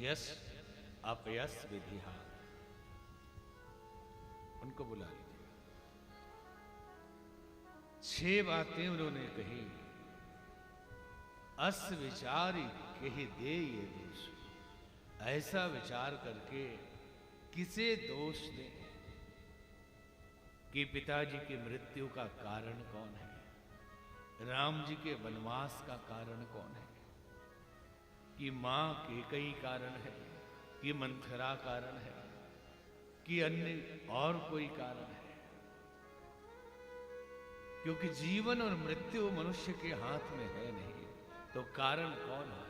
यश अपयश विधि, उनको बुला लीजिए। 6 बातें उन्होंने कही। अस विचारी कही दे ये दोष, ऐसा विचार करके किसे दोष दे कि पिताजी की मृत्यु का कारण कौन है, राम जी के वनवास का कारण कौन है, कि मां कैकेयी कारण है, कि मंथरा कारण है, कि अन्य और कोई कारण है। क्योंकि जीवन और मृत्यु मनुष्य के हाथ में है नहीं, तो कारण कौन है?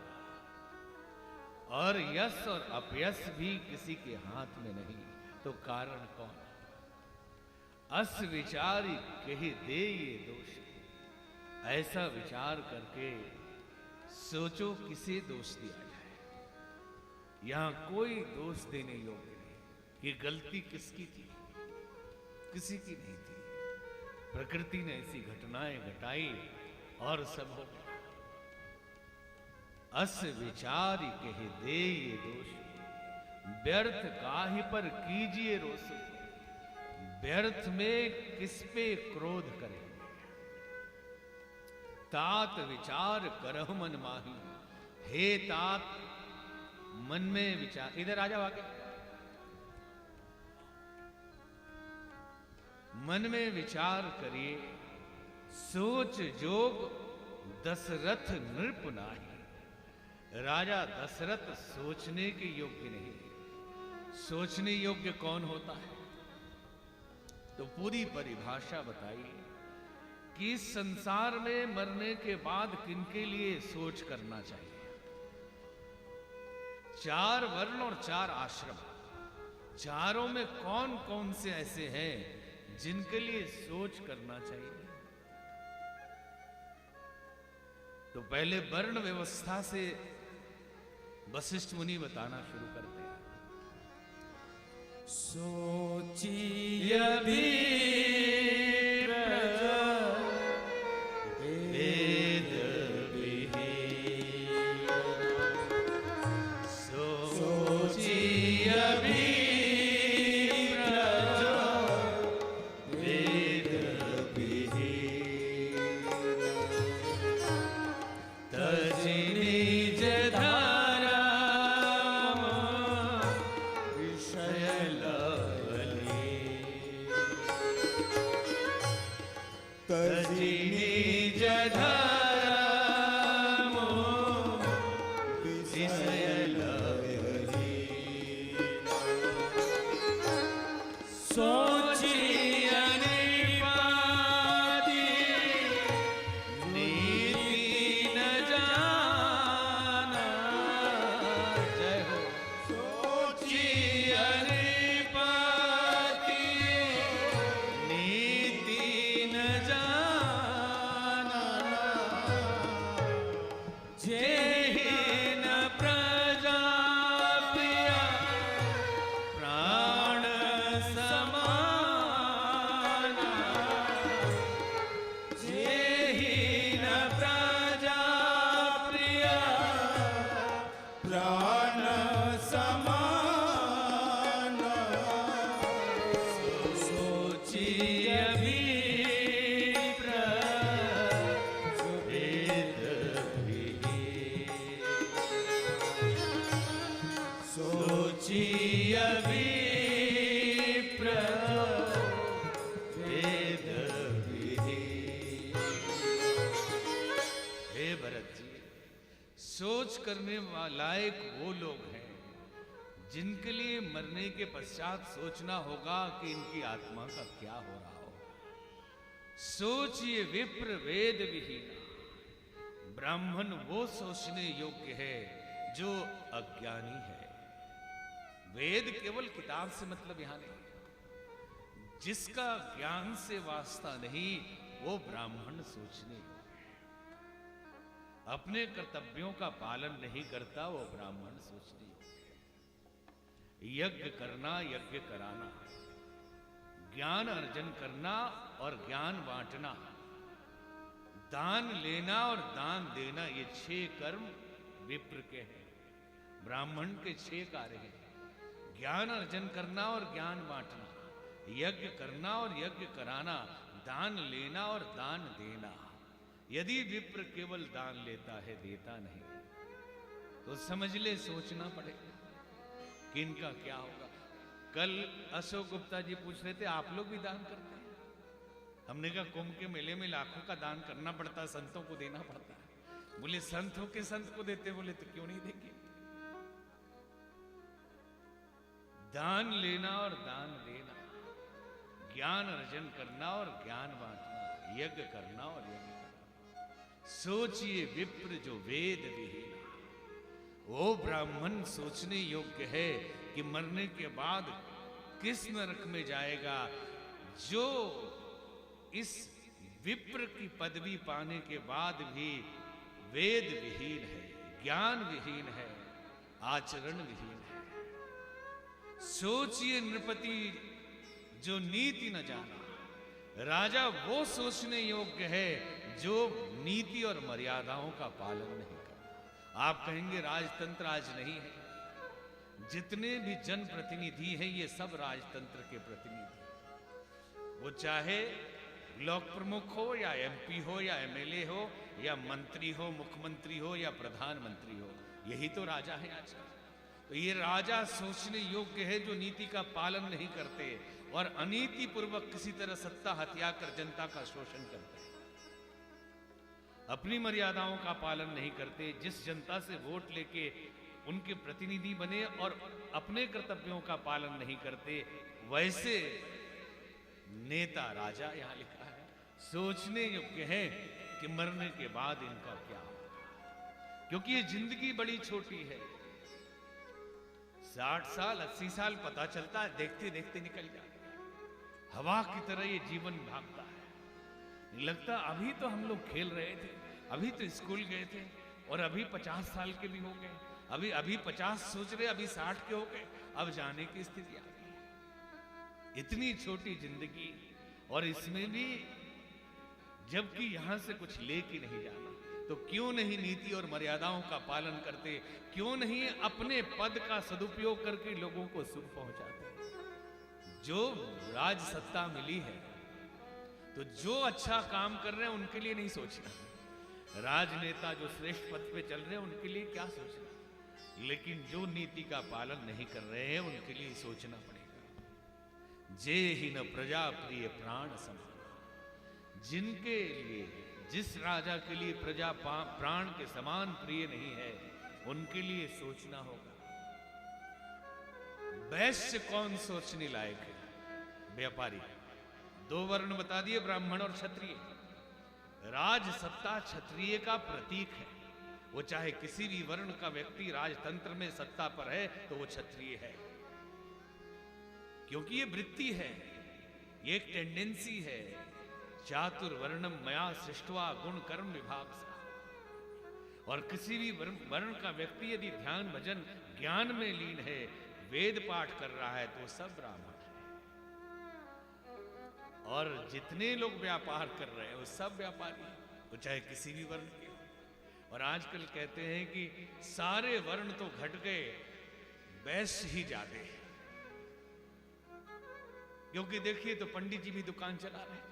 और यश और अपयश भी किसी के हाथ में नहीं, तो कारण कौन? अस विचारी कही दे ये दोष, ऐसा विचार करके सोचो किसे दोष दिया जाए। यहां कोई दोष देने योग्य नहीं कि गलती किसकी थी, किसी की नहीं थी। प्रकृति ने ऐसी घटनाएं घटाई और सब हो गया। अस विचारी कहे दे ये दोष, व्यर्थ काहे पर कीजिए रोष, व्यर्थ में किस पे क्रोध करें। तात विचार करहु मन माही, हे तात मन में विचार। इधर आ जाओ आगे। मन में विचार करिए, सोच जोग दशरथ नृप नाही। राजा दशरथ सोचने के योग्य नहीं। सोचने योग्य कौन होता है? तो पूरी परिभाषा बताई कि इस संसार में मरने के बाद किनके लिए सोच करना चाहिए। 4 वर्ण और 4 आश्रम, चारों में कौन कौन से ऐसे हैं जिनके लिए सोच करना चाहिए। तो पहले वर्ण व्यवस्था से वशिष्ठ मुनि बताना शुरू करते हैं। सोचिए भी वेद विहीन, सोचिए भी वेद विहीन, तजी निज तजी निज धर्म विषय लयहीन, सोचिए निपाति नीति न जाना। जय हो। सोचिए निपाति नीति न जाना, जेहि न प्रजा प्रिया प्राण समाना, जेहि न प्रजा प्रिया प्राण समाना, सोचिए भी वेद विहीन, सोचिए भी वेद विहीन। हे भरत जी, सोच करने लायक वो लोग हैं जिनके लिए मरने के पश्चात सोचना होगा कि इनकी आत्मा का क्या हो रहा हो। सोचिए विप्र वेद विहीन। ब्राह्मण वो सोचने योग्य है जो अज्ञानी है। वेद केवल किताब से मतलब यहां नहीं, जिसका ज्ञान से वास्ता नहीं वो ब्राह्मण सोचने योग्य है। अपने कर्तव्यों का पालन नहीं करता वो ब्राह्मण सोचने योग्य है। यज्ञ करना, यज्ञ कराना, ज्ञान अर्जन करना और ज्ञान बांटना, दान लेना और दान देना, ये 6 कर्म विप्र के हैं। ब्राह्मण के 6 कार्य हैं। ज्ञान अर्जन करना और ज्ञान बांटना, यज्ञ करना और यज्ञ कराना, दान लेना और दान देना। यदि विप्र केवल दान लेता है, देता नहीं, तो समझ ले सोचना पड़ेगा कि इनका क्या होगा। कल अशोक गुप्ता जी पूछ रहे थे, आप लोग भी दान करते हैं? हमने कहा कुंभ के मेले में लाखों का दान करना पड़ता है, संतों को देना पड़ता है। बोले संत हो के संत को देते? बोले तो क्यों नहीं देंगे। दान लेना और दान देना, ज्ञान अर्जन करना और ज्ञान बांटना, यज्ञ करना और यज्ञ करना। सोचिए विप्र जो वेद विहीन, वो ब्राह्मण सोचने योग्य है कि मरने के बाद किस नरक में जाएगा, जो इस विप्र की पदवी पाने के बाद भी वेद विहीन है, ज्ञान विहीन है, आचरण विहीन है। सोचिए नृपति जो नीति न जाना, राजा वो सोचने योग्य है जो नीति और मर्यादाओं का पालन नहीं करता। आप कहेंगे राजतंत्र आज नहीं है। जितने भी जनप्रतिनिधि हैं ये सब राजतंत्र के प्रतिनिधि, वो चाहे ब्लॉक प्रमुख हो या एमपी हो या एमएलए हो या मंत्री हो, मुख्यमंत्री हो या प्रधानमंत्री हो, यही तो राजा है आजकल। तो ये राजा सोचने योग्य है जो नीति का पालन नहीं करते और अनीति पूर्वक किसी तरह सत्ता हथिया कर जनता का शोषण करते हैं, अपनी मर्यादाओं का पालन नहीं करते। जिस जनता से वोट लेके उनके प्रतिनिधि बने और अपने कर्तव्यों का पालन नहीं करते, वैसे नेता राजा यहां लिखा है। सोचने योग्य है कि मरने के बाद इनका क्या होगा, क्योंकि ये जिंदगी बड़ी छोटी है। 60 साल 80 साल पता चलता है, देखते देखते निकल जाता है। हवा की तरह ये जीवन भागता है। लगता अभी तो हम लोग खेल रहे थे, अभी तो स्कूल गए थे और अभी 50 साल के भी हो गए, अभी 50 सोच रहे, अभी 60 के हो गए, अब जाने की स्थिति आ गई है। इतनी छोटी जिंदगी और इसमें भी जबकि यहां से कुछ लेके नहीं जाना, तो क्यों नहीं नीति और मर्यादाओं का पालन करते, क्यों नहीं अपने पद का सदुपयोग करके लोगों को सुख पहुंचाते। जो राज सत्ता मिली है तो जो अच्छा काम कर रहे हैं उनके लिए नहीं सोचना, राजनेता जो श्रेष्ठ पद पे चल रहे हैं उनके लिए क्या सोचना, लेकिन जो नीति का पालन नहीं कर रहे हैं उनके लिए सोचना पड़ेगा। जे ही न प्रजा प्रिय प्राण समान, जिनके लिए, जिस राजा के लिए प्रजा प्राण के समान प्रिय नहीं है, उनके लिए सोचना होगा। वैश्य कौन सोचने लायक है? व्यापारी। 2 वर्ण बता दिए, ब्राह्मण और क्षत्रिय। राज सत्ता क्षत्रिय का प्रतीक है। वो चाहे किसी भी वर्ण का व्यक्ति राजतंत्र में सत्ता पर है तो वो क्षत्रिय है, क्योंकि ये वृत्ति है, ये एक टेंडेंसी है। चातुर्वर्णम मया सृष्टवा गुण कर्म विभाग से। और किसी भी वर्ण का व्यक्ति यदि ध्यान भजन ज्ञान में लीन है, वेद पाठ कर रहा है, तो सब ब्राह्मण है। और जितने लोग व्यापार कर रहे हैं वो सब व्यापारी, वो चाहे किसी भी वर्ण के हो। और आजकल कहते हैं कि सारे वर्ण तो घट गए, वैश्य ही ज्यादा है। क्योंकि देखिए तो पंडित जी भी दुकान चला रहे हैं,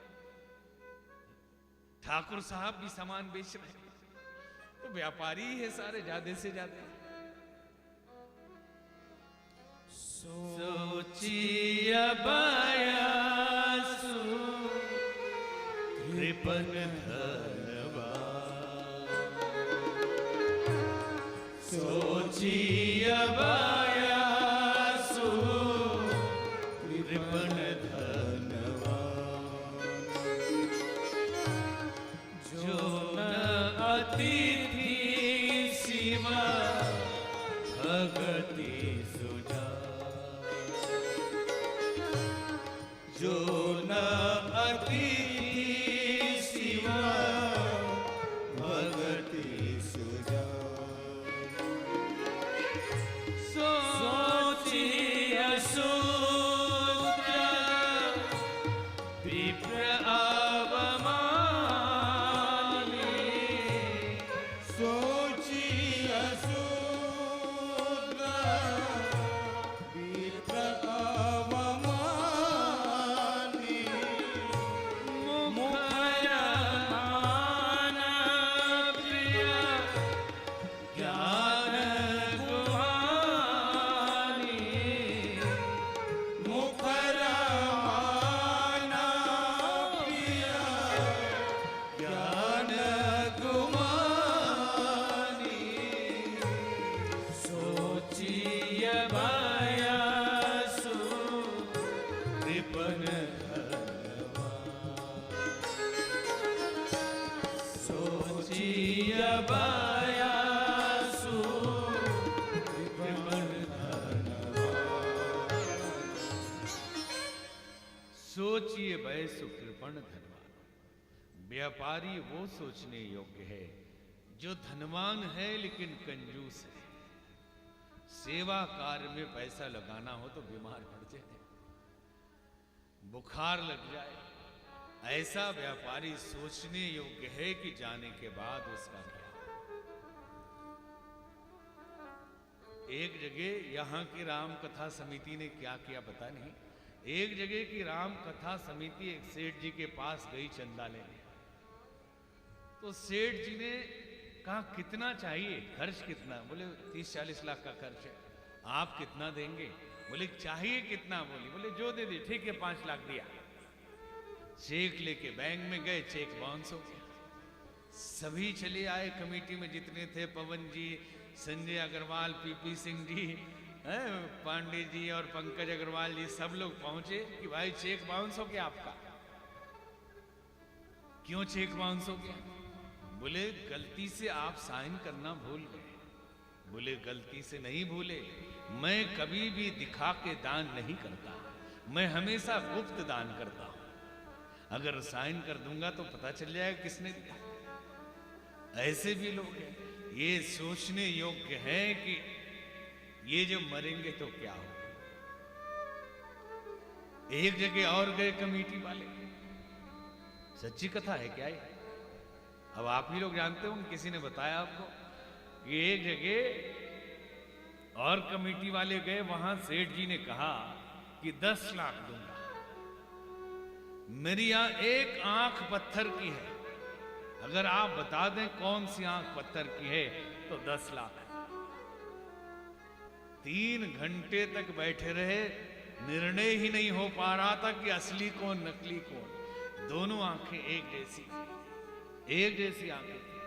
ठाकुर साहब भी सामान बेच रहे हैं, तो व्यापारी ही है सारे, ज्यादा से ज्यादा। सोचिया बयासु कृपन धनवा, सोचिया बयासु कृपन धनवा, जो न अतिथि शिवा भगति सुजा, जो न अतिथि शिवा भगति सुजा, सोचिया दबाया सुकृपण धनवान। सोचिए भय सुकृपण धनवान। व्यापारी वो सोचने योग्य है जो धनवान है लेकिन कंजूस है। सेवा कार्य में पैसा लगाना हो तो बीमार पड़ जाए, बुखार लग जाए, ऐसा व्यापारी सोचने योग्य है कि जाने के बाद उसका क्या। एक जगह यहां की राम कथा समिति ने क्या किया पता नहीं। एक जगह की राम कथा समिति एक सेठ जी के पास गई चंदा लेने। तो सेठ जी ने कहा कितना चाहिए, खर्च कितना? बोले 30-40 लाख का खर्च है, आप कितना देंगे? बोले चाहिए कितना? बोले जो दे दे। ठीक है, 5 लाख दिया। चेक लेके बैंक में गए, चेक बाउंस हो गया। सभी चले आए कमेटी में जितने थे, पवन जी, संजय अग्रवाल, पीपी सिंह जी, पांडे जी और पंकज अग्रवाल जी, सब लोग पहुंचे कि भाई चेक बाउंस हो गया आपका। क्यों चेक बाउंस हो गया? बोले गलती से आप साइन करना भूल गए। बोले गलती से नहीं भूले, मैं कभी भी दिखा के दान नहीं करता, मैं हमेशा गुप्त दान करता हूं। अगर साइन कर दूंगा तो पता चल जाएगा किसने दिया। ऐसे भी लोग हैं। ये सोचने योग्य है कि ये जब मरेंगे तो क्या हो। एक जगह और गए कमेटी वाले, सच्ची कथा है क्या ये? अब आप ही लोग जानते हो, किसी ने बताया आपको कि एक जगह और कमेटी वाले गए, वहां सेठ जी ने कहा कि 10 लाख दूंगा। मेरी यहां एक आंख पत्थर की है, अगर आप बता दें कौन सी आंख पत्थर की है तो 10 लाख। 3 घंटे तक बैठे रहे, निर्णय ही नहीं हो पा रहा था कि असली कौन नकली कौन। दोनों आंखें एक जैसी आंखें थी।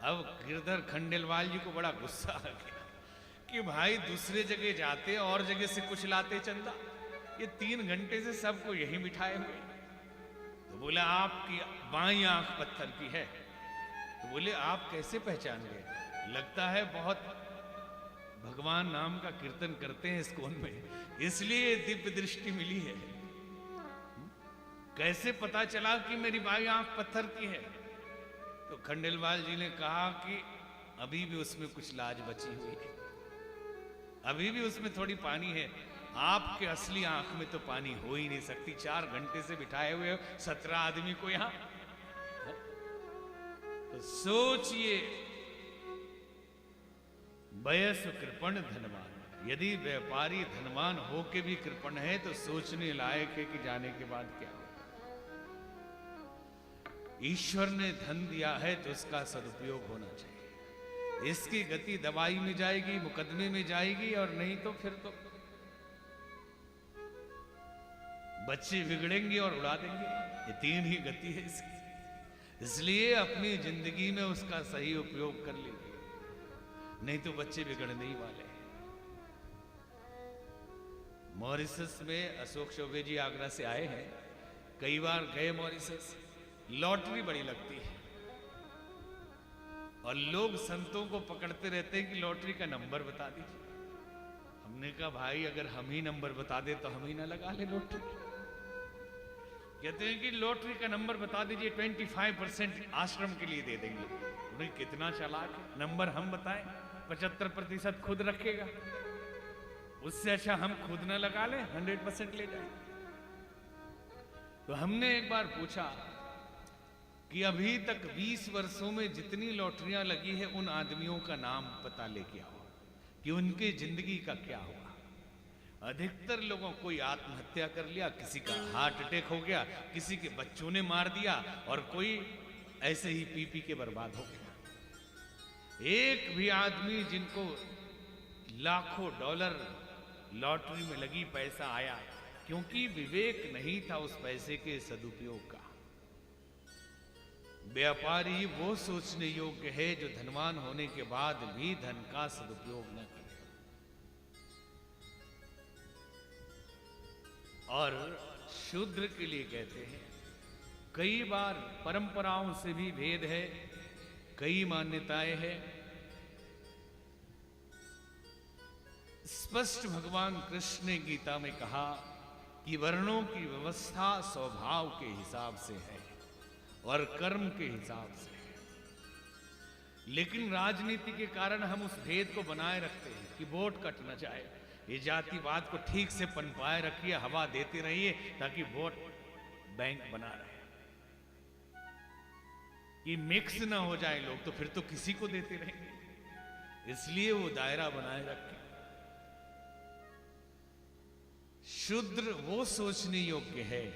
अब गिरधर खंडेलवाल जी को बड़ा गुस्सा आ गया कि भाई दूसरे जगह जाते और जगह से कुछ लाते चंदा, ये 3 घंटे से सबको यही बिठाए हुए। तो बोले आपकी बाईं आंख पत्थर की है। तो बोले आप कैसे पहचान गए? लगता है बहुत भगवान नाम का कीर्तन करते हैं इस कोन में, इसलिए दिव्य दृष्टि मिली है। कैसे पता चला कि मेरी बाई आंख पत्थर की है? तो खंडेलवाल जी ने कहा कि अभी भी उसमें कुछ लाज बची हुई है, अभी भी उसमें थोड़ी पानी है। आपके असली आंख में तो पानी हो ही नहीं सकती। 4 घंटे से बिठाए हुए 17 आदमी को यहां। तो सोचिए, वयस कृपण धनवान। यदि व्यापारी धनवान होके भी कृपण है तो सोचने लायक है कि जाने के बाद क्या हो। ईश्वर ने धन दिया है तो उसका सदुपयोग होना चाहिए। इसकी गति दवाई में जाएगी, मुकदमे में जाएगी, और नहीं तो फिर तो बच्चे बिगड़ेंगे और उड़ा देंगे। ये 3 ही गति है इसकी। इसलिए अपनी जिंदगी में उसका सही उपयोग कर लीजिए, नहीं तो बच्चे बिगड़ने ही वाले हैं। मॉरिशस में अशोक चौबे जी आगरा से आए हैं, कई बार गए मॉरिशस। लॉटरी बड़ी लगती है और लोग संतों को पकड़ते रहते हैं कि लॉटरी का नंबर बता दीजिए। हमने कहा भाई अगर हम ही नंबर बता दे तो हम ही ना लगा ले लॉटरी। कहते हैं कि लॉटरी का नंबर बता दीजिए, 25% आश्रम के लिए दे देंगे। उन्हें कितना चालाक है, नंबर हम बताएं, 75% खुद रखेगा। उससे अच्छा हम खुद ना लगा लें, 100% ले जाए। तो हमने एक बार पूछा कि अभी तक 20 वर्षों में जितनी लॉटरियां लगी है उन आदमियों का नाम पता लेके आओ कि उनकी जिंदगी का क्या हुआ। अधिकतर लोगों कोई आत्महत्या कर लिया, किसी का हार्ट अटैक हो गया, किसी के बच्चों ने मार दिया, और कोई ऐसे ही पी के बर्बाद हो गया। एक भी आदमी जिनको लाखों डॉलर लॉटरी में लगी पैसा आया, क्योंकि विवेक नहीं था उस पैसे के सदुपयोग का। व्यापारी वो सोचने योग्य है जो धनवान होने के बाद भी धन का सदुपयोग न करे। और शूद्र के लिए कहते हैं, कई बार परंपराओं से भी भेद है, कई मान्यताएं हैं। स्पष्ट भगवान कृष्ण ने गीता में कहा कि वर्णों की व्यवस्था स्वभाव के हिसाब से है और कर्म के हिसाब से है, लेकिन राजनीति के कारण हम उस भेद को बनाए रखते हैं कि वोट कट न जाए। ये जातिवाद को ठीक से पनपाए रखिए, हवा देते रहिए ताकि वोट बैंक बना रहे, कि मिक्स ना हो जाए लोग, तो फिर तो किसी को देते रहेंगे। इसलिए वो दायरा बनाए रखें। शूद्र वो सोचने योग्य है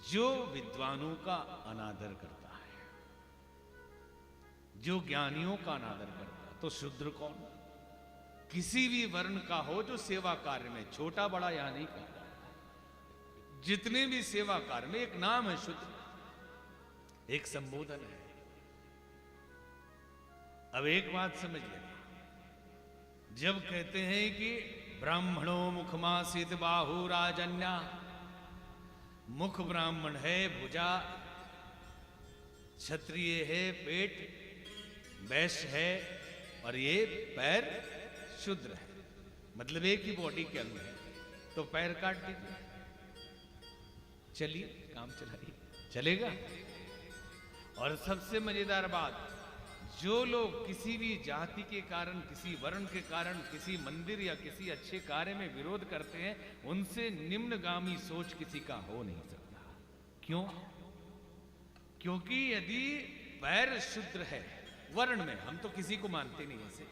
जो विद्वानों का अनादर करता है, जो ज्ञानियों का अनादर करता है। तो शूद्र कौन? किसी भी वर्ण का हो जो सेवा कार्य में, छोटा बड़ा यहां नहीं करता, जितने भी सेवा कार्य में एक नाम है शूद्र, एक संबोधन है। अब एक बात समझ लेना, जब कहते हैं कि ब्राह्मणों मुखमासित बाहु राजन्या, मुख ब्राह्मण है भुजा, क्षत्रिय है पेट, वैश्य है और ये पैर शूद्र है, मतलब एक ही बॉडी के अंग है, तो पैर काट दीजिए, चलिए काम चलाइए, चलेगा। और सबसे मजेदार बात, जो लोग किसी भी जाति के कारण, किसी वर्ण के कारण, किसी मंदिर या किसी अच्छे कार्य में विरोध करते हैं, उनसे निम्नगामी सोच किसी का हो नहीं सकता। क्यों? क्योंकि यदि पैर शूद्र है वर्ण में, हम तो किसी को मानते नहीं ऐसे,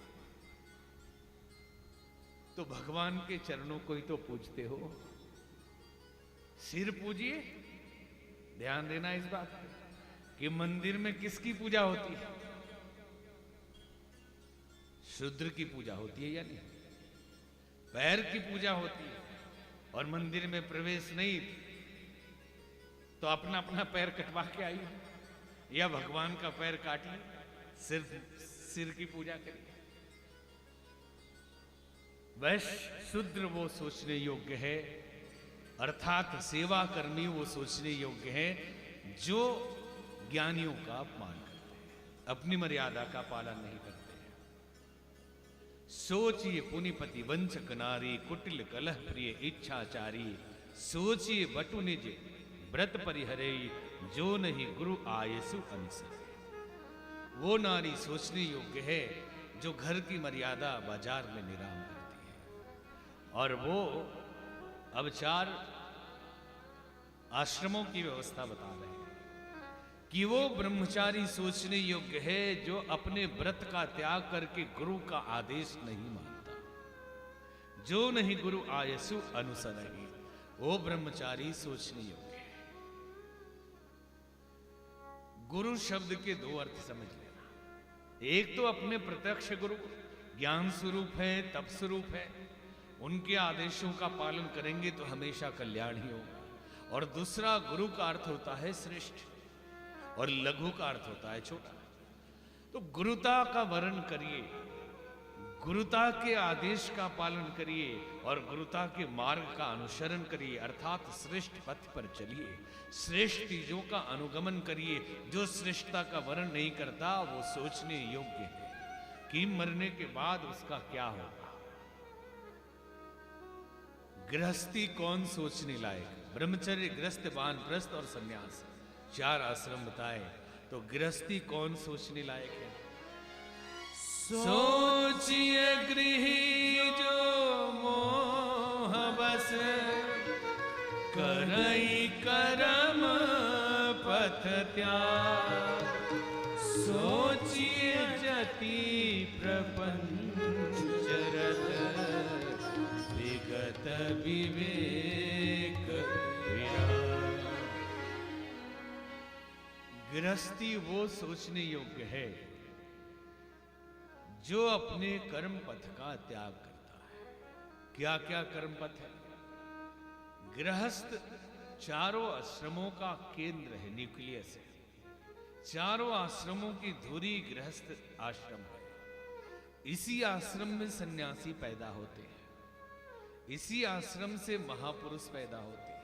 तो भगवान के चरणों को ही तो पूजते हो, सिर पूजिए। ध्यान देना इस बात पे कि मंदिर में किसकी पूजा होती है? शूद्र की पूजा होती है या नहीं? पैर की पूजा होती है, और मंदिर में प्रवेश नहीं तो अपना अपना पैर कटवा के आइए, या भगवान का पैर काटिए, सिर्फ सिर की पूजा करिए। वैश्य शूद्र वो सोचने योग्य है, अर्थात सेवा कर्मी वो सोचने योग्य है जो ज्ञानियों का अपमान करते हैं, अपनी मर्यादा का पालन नहीं करते हैं। सोचिए पुनिपति वंचक नारी, कुटिल कलह प्रिय इच्छाचारी, सोचिए बटु निज व्रत परिहरे, जो नहीं गुरु आयसु अनुसरे। वो नारी सोचने योग्य है जो घर की मर्यादा बाजार में निराम करती है। और वो अब 4 आश्रमों की व्यवस्था बता रहे हैं कि वो ब्रह्मचारी सोचने योग्य है जो अपने व्रत का त्याग करके गुरु का आदेश नहीं मानता, जो नहीं गुरु आयसु अनुसरहि, वो ब्रह्मचारी सोचने योग्य है। गुरु शब्द के 2 अर्थ समझ लेना। एक तो अपने प्रत्यक्ष गुरु ज्ञान स्वरूप है, तप स्वरूप है, उनके आदेशों का पालन करेंगे तो हमेशा कल्याण ही होगा। और दूसरा गुरु का अर्थ होता है श्रेष्ठ, और लघु का अर्थ होता है छोटा। तो गुरुता का वर्ण करिए, गुरुता के आदेश का पालन करिए और गुरुता के मार्ग का अनुसरण करिए, अर्थात श्रेष्ठ पथ पर चलिए, श्रेष्ठ चीजों का अनुगमन करिए। जो श्रेष्ठता का वर्ण नहीं करता वो सोचने योग्य है कि मरने के बाद उसका क्या होगा। गृहस्थी कौन सोचने लायक? ब्रह्मचर्य, गृहस्थ, वानप्रस्थ और सन्यास, 4 आश्रम बताए, तो गृहस्थी कौन सोचने लायक है? सोचिए गृही जो मोह बस, करई करम पथ त्याग, सोचिए जति प्रपंच रत, विगत विवेक विराग। गृहस्थी वो सोचने योग्य है जो अपने कर्म पथ का त्याग करता है। क्या क्या कर्म पथ है? गृहस्थ 4 आश्रमों का केंद्र है, न्यूक्लियस है। 4 आश्रमों की धुरी गृहस्थ आश्रम है। इसी आश्रम में सन्यासी पैदा होते हैं, इसी आश्रम से महापुरुष पैदा होते हैं,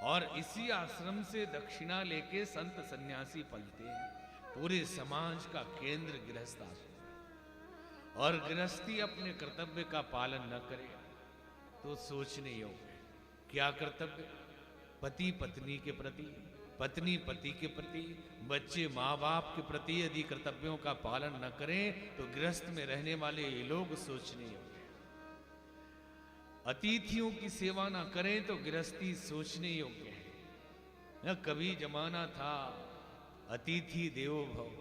और इसी आश्रम से दक्षिणा लेके संत सन्यासी पलते हैं। पूरे समाज का केंद्र गृहस्थ आश्रम है। और गृहस्थी अपने कर्तव्य का पालन न करे तो सोचने योग्य है। क्या कर्तव्य? पति पत्नी के प्रति, पत्नी पति के प्रति, बच्चे माँ बाप के प्रति यदि कर्तव्यों का पालन न करें तो गृहस्थ में रहने वाले ये लोग सोचने योग्य है। अतिथियों की सेवा ना करें तो गृहस्थी सोचने योग्य है। न कभी जमाना था अतिथि देवो भव,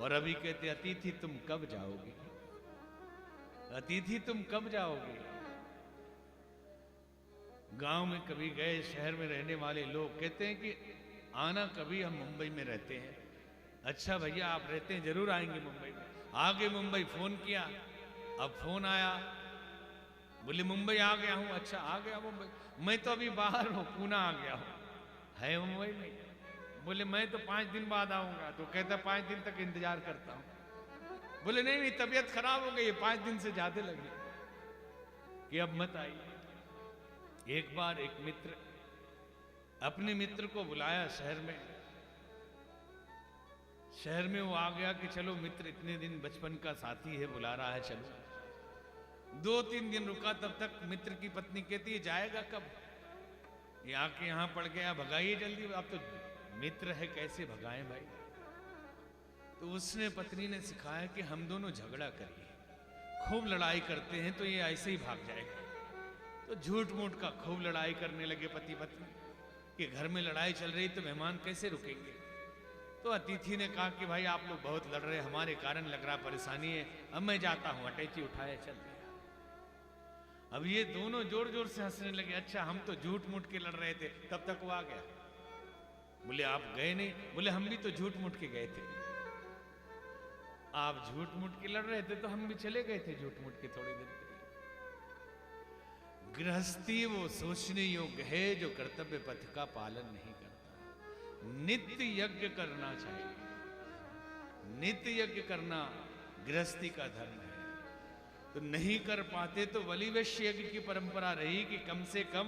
और अभी कहते अतिथि तुम कब जाओगे, अतिथि तुम कब जाओगे। गांव में कभी गए, शहर में रहने वाले लोग कहते हैं कि आना कभी, हम मुंबई में रहते हैं। अच्छा भैया आप रहते हैं, जरूर आएंगे मुंबई में। आगे मुंबई, फोन किया, अब फोन आया, बोले मुंबई आ गया हूं। अच्छा आ गया मुंबई, मैं तो अभी बाहर हूं, पूना आ गया हूं। है मुंबई में? बोले मैं तो 5 दिन बाद आऊंगा। तो कहता 5 दिन तक इंतजार करता हूं। बोले नहीं नहीं, तबीयत खराब हो गई, 5 दिन से ज्यादा लगे कि अब मत आइए। एक बार एक मित्र अपने मित्र को बुलाया शहर में। शहर में वो आ गया कि चलो मित्र इतने दिन बचपन का साथी है, बुला रहा है, चलो। 2-3 दिन रुका, तब तक मित्र की पत्नी कहती है जाएगा कब, ये आके यहां पड़ गया, भगाइए जल्दी। अब तो मित्र है, कैसे भगाएं भाई। तो उसने, पत्नी ने सिखाया कि हम दोनों झगड़ा करिए, खूब लड़ाई करते हैं तो ये ऐसे ही भाग जाएगा। तो झूठ मूठ का खूब लड़ाई करने लगे पति पत्नी कि घर में लड़ाई चल रही तो मेहमान कैसे रुकेंगे। तो अतिथि ने कहा कि भाई आप लोग बहुत लड़ रहे, हमारे कारण लग रहा परेशानी है, अब मैं जाता हूं। अटैची उठाया, चल दिया। अब ये दोनों जोर जोर से हंसने लगे। अच्छा हम तो झूठ मूठ के लड़ रहे थे, तब तक वो आ गया। बोले आप गए नहीं? बोले हम भी तो झूठ मूठ के गए थे। आप झूठ मूठ के लड़ रहे थे तो हम भी चले गए थे झूठ मूठ के थोड़ी देर के लिए। गृहस्थी वो सोचने योग्य है जो कर्तव्य पथ का पालन नहीं करता। नित्य यज्ञ करना चाहिए, नित्य यज्ञ करना गृहस्थी का धर्म है। तो नहीं कर पाते तो बलि वैश्य यज्ञ की परंपरा रही कि कम से कम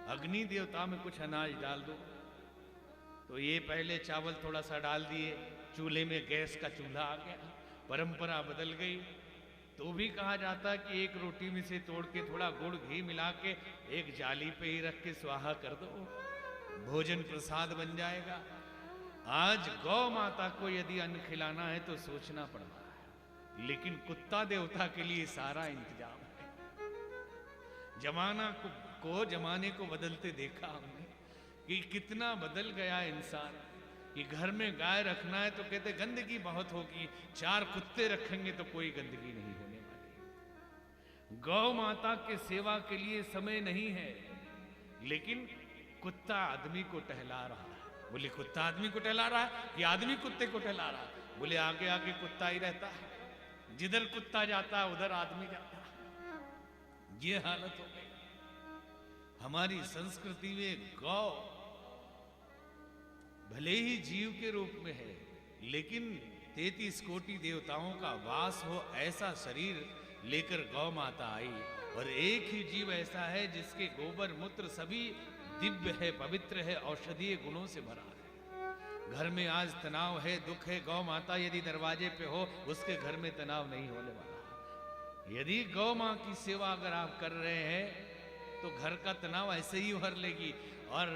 अग्नि देवता में कुछ अनाज डाल दो। तो ये पहले चावल थोड़ा सा डाल दिए, चूल्हे में गैस का चूल्हा आ गया, परंपरा बदल गई। तो भी कहा जाता है कि एक रोटी में से तोड़ के थोड़ा गुड़ घी मिला के एक जाली पे ही रख के स्वाहा कर दो, भोजन प्रसाद बन जाएगा। आज गौ माता को यदि अन्न खिलाना है तो सोचना पड़ रहा है, लेकिन कुत्ता देवता के लिए सारा इंतजाम है। जमाने को बदलते देखा हमने कि कितना बदल गया इंसान। कि घर में गाय रखना है तो कहते गंदगी बहुत होगी, 4 कुत्ते रखेंगे तो कोई गंदगी नहीं होने वाली। गौ माता के सेवा के लिए समय नहीं है, लेकिन कुत्ता आदमी को टहला रहा है। बोले कुत्ता आदमी को टहला रहा है कि आदमी कुत्ते को टहला रहा है? बोले आगे आगे कुत्ता ही रहता है, जिधर कुत्ता जाता है उधर आदमी जाता है। ये हालत हो गई। हमारी संस्कृति में गौ भले ही जीव के रूप में है, लेकिन 33 कोटि देवताओं का वास हो ऐसा शरीर लेकर गौ माता आई। और एक ही जीव ऐसा है जिसके गोबर मूत्र सभी दिव्य है, पवित्र है, औषधीय गुणों से भरा है। घर में आज तनाव है, दुख है, गौ माता यदि दरवाजे पे हो उसके घर में तनाव नहीं होने वाला। यदि गौ माँ की सेवा अगर आप कर रहे हैं तो घर का तनाव ऐसे ही भर लेगी। और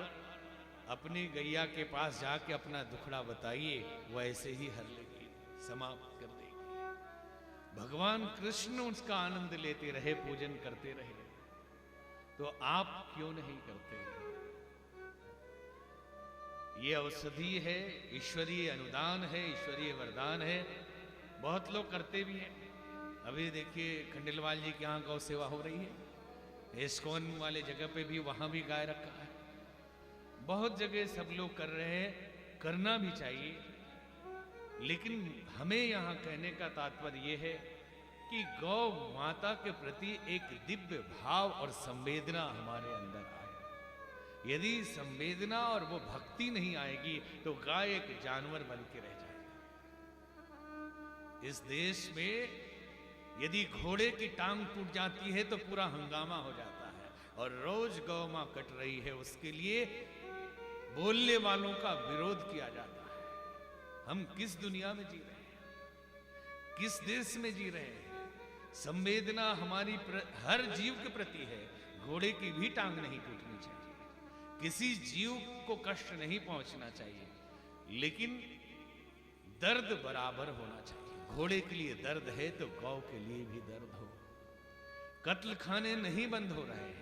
अपनी गैया के पास जाके अपना दुखड़ा बताइए, वो ऐसे ही हर लेगी, समाप्त कर देगी। भगवान कृष्ण उसका आनंद लेते रहे, पूजन करते रहे, तो आप क्यों नहीं करते? ये औषधि है, ईश्वरीय अनुदान है, ईश्वरीय वरदान है। बहुत लोग करते भी हैं। अभी देखिए खंडेलवाल जी के यहाँ गौ सेवा हो रही है, इस्कॉन वाले जगह पे भी, वहां भी गाय रखा है। बहुत जगह सब लोग कर रहे हैं, करना भी चाहिए। लेकिन हमें यहाँ कहने का तात्पर्य यह है कि गौ माता के प्रति एक दिव्य भाव और संवेदना हमारे अंदर आए। यदि संवेदना और वो भक्ति नहीं आएगी तो गाय एक जानवर बन के रह जाएगी। इस देश में यदि घोड़े की टांग टूट जाती है तो पूरा हंगामा हो जाता है, और रोज गौ मां कट रही है उसके लिए बोलने वालों का विरोध किया जाता है। हम किस दुनिया में जी रहे हैं, किस देश में जी रहे हैं। संवेदना हमारी हर जीव के प्रति है। घोड़े की भी टांग नहीं टूटनी चाहिए, किसी जीव को कष्ट नहीं पहुंचना चाहिए, लेकिन दर्द बराबर होना चाहिए। घोड़े के लिए दर्द है तो गौ के लिए भी दर्द हो। कत्ल खाने नहीं बंद हो रहे हैं।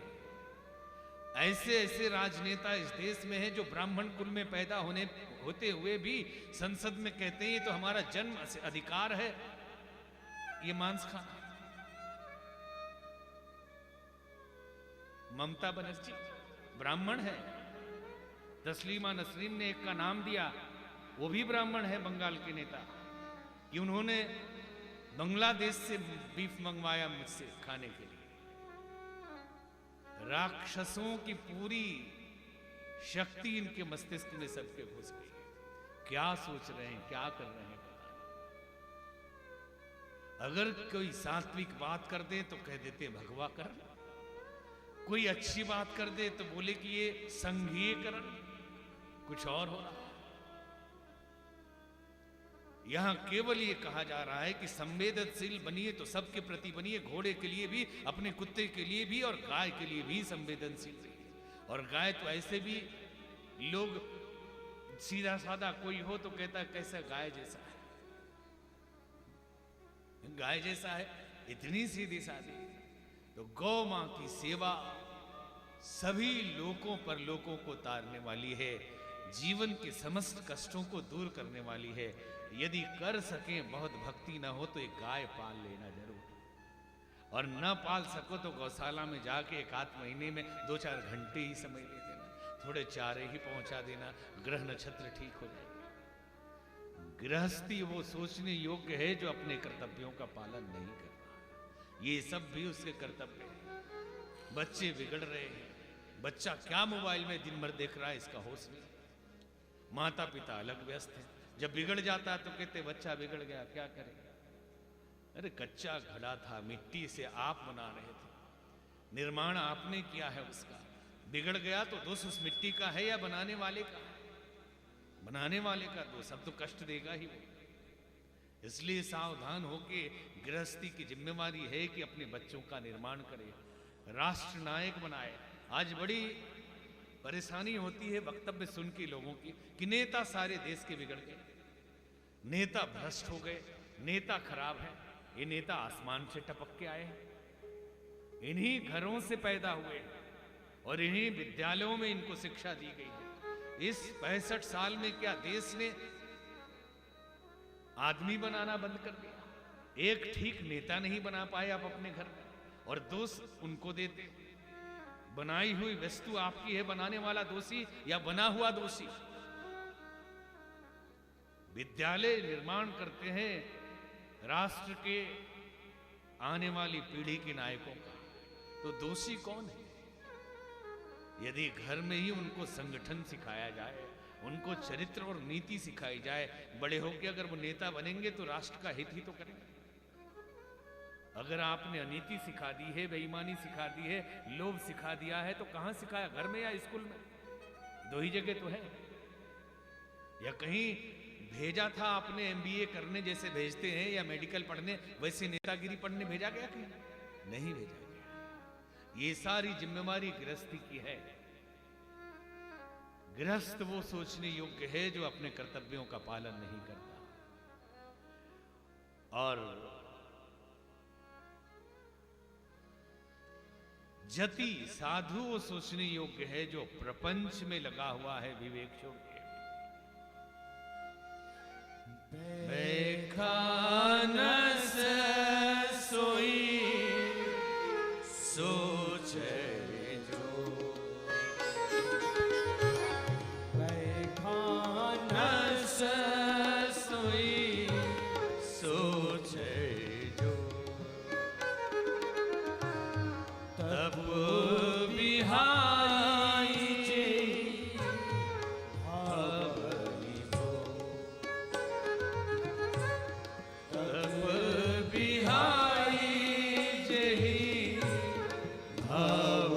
ऐसे ऐसे राजनेता इस देश में हैं जो ब्राह्मण कुल में पैदा होते हुए भी संसद में कहते हैं ये तो हमारा जन्म अधिकार है ये मांस खाना। ममता बनर्जी ब्राह्मण है, तस्लीमा नसरीन ने एक का नाम दिया, वो भी ब्राह्मण है, बंगाल के नेता, कि उन्होंने बांग्लादेश से बीफ मंगवाया मुझसे खाने के लिए। राक्षसों की पूरी शक्ति इनके मस्तिष्क में सबके घुस गई। क्या सोच रहे हैं, क्या कर रहे हैं पता नहीं। अगर कोई सात्विक बात कर दे तो कह देते भगवा कर, कोई अच्छी बात कर दे तो बोले कि ये संघीयकरण, कुछ और हो रहा है। यहां केवल ये कहा जा रहा है कि संवेदनशील बनिए तो सबके प्रति बनिए, घोड़े के लिए भी, अपने कुत्ते के लिए भी और गाय के लिए भी संवेदनशील रहिए। और गाय तो ऐसे भी लोग सीधा साधा कोई हो तो कहता कैसा गाय जैसा है, गाय जैसा है, इतनी सीधी सादी। तो गौ मां की सेवा सभी लोगों पर लोगों को तारने वाली है, जीवन के समस्त कष्टों को दूर करने वाली है। यदि कर सकें, बहुत भक्ति ना हो तो एक गाय पाल लेना जरूर, और न पाल सको तो गौशाला में जाके एक आध महीने में 2-4 घंटे ही समय दे देना, थोड़े चारे ही पहुंचा देना, ग्रह नक्षत्र ठीक हो जाएंगे। गृहस्थी वो सोचने योग्य है जो अपने कर्तव्यों का पालन नहीं कर रहा। ये सब भी उसके कर्तव्य है। बच्चे बिगड़ रहे हैं, बच्चा क्या मोबाइल में दिन भर देख रहा है इसका होश नहीं। माता पिता अलग व्यस्त हैं, जब बिगड़ जाता है तो कहते बच्चा बिगड़ गया, क्या करें। अरे कच्चा घड़ा था, मिट्टी से आप बना रहे थे, निर्माण आपने किया है उसका, बिगड़ गया तो दोष उस मिट्टी का है या बनाने वाले का? बनाने वाले का दोष, अब तो कष्ट देगा ही वो। इसलिए सावधान होके गृहस्थी की जिम्मेवारी है कि अपने बच्चों का निर्माण करे, राष्ट्र नायक बनाए। आज बड़ी परेशानी होती है वक्तव्य सुन के लोगों की कि नेता सारे देश के बिगड़ गए, नेता भ्रष्ट हो गए, नेता खराब है। ये नेता आसमान से टपक के आए हैं, इन्हीं घरों से पैदा हुए और इन्हीं विद्यालयों में इनको शिक्षा दी गई है। इस 65 साल में क्या देश ने आदमी बनाना बंद कर दिया? एक ठीक नेता नहीं बना पाए आप अपने घर में, और दोष उनको देते। बनाई हुई वस्तु आपकी है, बनाने वाला दोषी या बना हुआ दोषी? विद्यालय निर्माण करते हैं राष्ट्र के आने वाली पीढ़ी के नायकों का, तो दोषी कौन है? यदि घर में ही उनको संगठन सिखाया जाए, उनको चरित्र और नीति सिखाई जाए, बड़े होकर अगर वो नेता बनेंगे तो राष्ट्र का हित ही तो करेंगे। अगर आपने अनीति सिखा दी है, बेईमानी सिखा दी है, लोभ सिखा दिया है, तो कहां सिखाया, घर में या स्कूल में? दो ही जगह तो है। या कहीं भेजा था आपने MBA करने जैसे भेजते हैं, या मेडिकल पढ़ने, वैसे नेतागिरी पढ़ने भेजा गया कहीं? नहीं भेजा गया। ये सारी जिम्मेवारी गृहस्थी की है। गृहस्थ वो सोचने योग्य है जो अपने कर्तव्यों का पालन नहीं करता। और जति साधु वो सोचने योग्य है जो प्रपंच में लगा हुआ है विवेक छोड़ के। बेखानस सोई सोचे जो, बेखानस सोई सोचे जो, तब बिहाई भवनि भो, तब बिहाई जही भव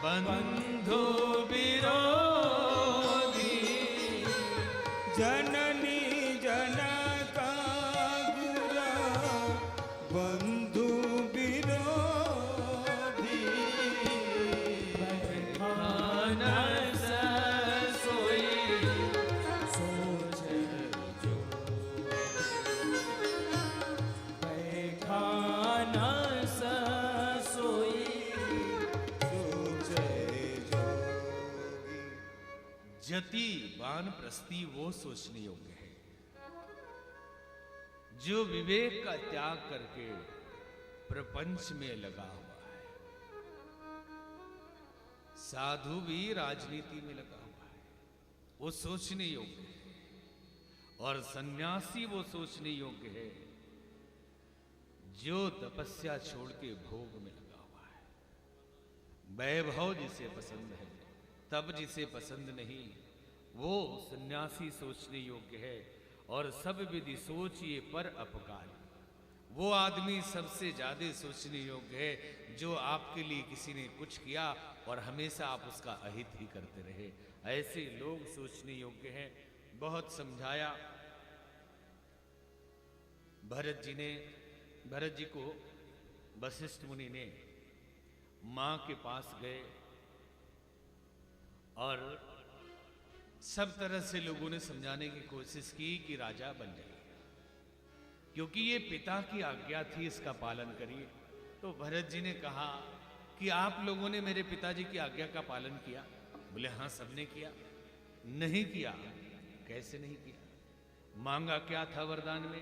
बंधु विरोधी जननी जनका गुरा बंधु विरोधी मानस सोई सोच जो खानस सोई सोच जोगी। जति वानप्रस्थी वो सोचने योग्य है जो विवेक का त्याग करके प्रपंच में लगा हुआ है। साधु भी राजनीति में लगा हुआ है, वो सोचने योग्य है। और सन्यासी वो सोचने योग्य है जो तपस्या छोड़ के भोग में लगा हुआ है। वैभव जिसे पसंद है, तब जिसे पसंद नहीं, वो सन्यासी सोचने योग्य है। और सब विधि सोचिए पर अपकार, वो आदमी सबसे ज्यादा सोचने योग्य है जो आपके लिए किसी ने कुछ किया और हमेशा आप उसका अहित ही करते रहे। ऐसे लोग सोचने योग्य हैं। बहुत समझाया भरत जी को वशिष्ठ मुनि ने मां के पास गए और सब तरह से लोगों ने समझाने की कोशिश की कि राजा बन जाइए, क्योंकि ये पिता की आज्ञा थी, इसका पालन करिए। तो भरत जी ने कहा कि आप लोगों ने मेरे पिताजी की आज्ञा का पालन किया? बोले हाँ, सबने किया। नहीं किया? कैसे नहीं किया? मांगा क्या था वरदान में?